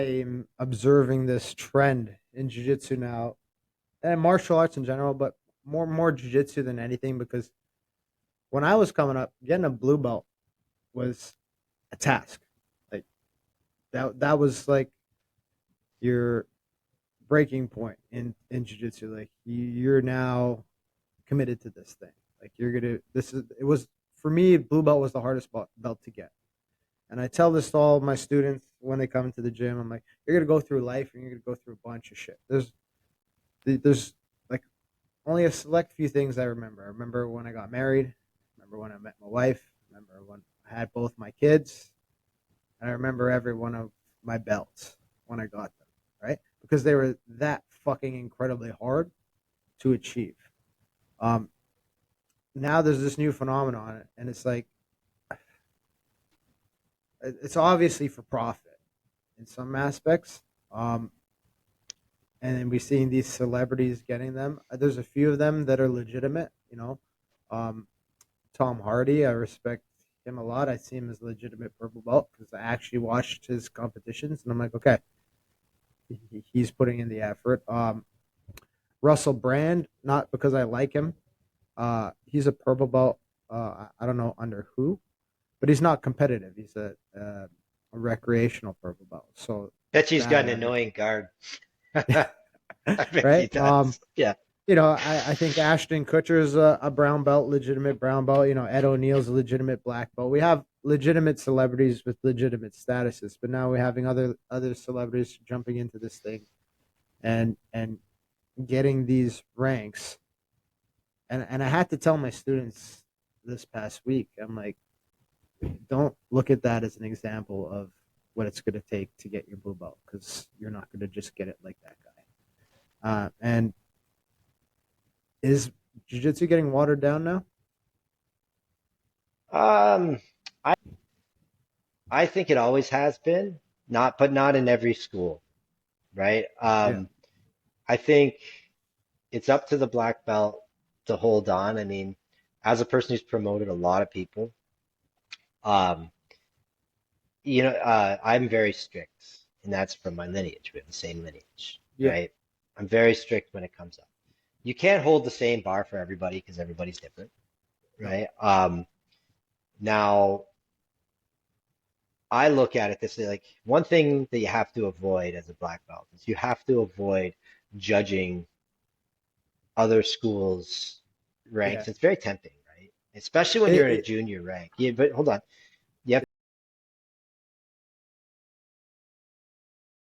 I'm observing this trend in jiu-jitsu now and martial arts in general, but more jiu-jitsu than anything because when I was coming up, getting a blue belt was a task. Like that was like your breaking point in jiu-jitsu. Like you're now committed to this thing. Like you're gonna this is it was for me, blue belt was the hardest belt to get. And I tell this to all my students when they come into the gym. I'm like, you're gonna go through life and you're gonna go through a bunch of shit. There's like only a select few things I remember. I remember when I got married. I remember when I met my wife. I remember when I had both my kids. And I remember every one of my belts when I got them, right? Because they were that fucking incredibly hard to achieve. Um, Now there's this new phenomenon, and it's like it's obviously for profit in some aspects. Um, and then we're seeing these celebrities getting them. There's a few of them that are legitimate, Um, Tom Hardy, I respect him a lot. I see him as a legitimate purple belt because I actually watched his competitions, and I'm like, okay, he's putting in the effort. Russell Brand, not because I like him. He's a purple belt. I don't know under who, but he's not competitive. He's a recreational purple belt. So Bet she's that got I an understand, annoying guard. I bet he right? does. Yeah. I think Ashton Kutcher's a brown belt, legitimate brown belt. Ed O'Neill's a legitimate black belt. We have legitimate celebrities with legitimate statuses, but now we're having other celebrities jumping into this thing and getting these ranks. And I had to tell my students this past week, I'm like, don't look at that as an example of what it's going to take to get your blue belt because you're not going to just get it like that guy. And is jiu-jitsu getting watered down now? Um, I I think it always has been, but not in every school, right? Yeah. I think it's up to the black belt to hold on. I mean, as a person who's promoted a lot of people, um, I'm very strict, and that's from my lineage. We have the same lineage, Yeah. right? I'm very strict when it comes up. You can't hold the same bar for everybody because everybody's different, No. right? Now I look at it this way, like one thing that you have to avoid as a black belt is you have to avoid judging other schools' Yeah. ranks. It's very tempting, right? Especially when you're It, in a it junior rank. Yeah, but hold on.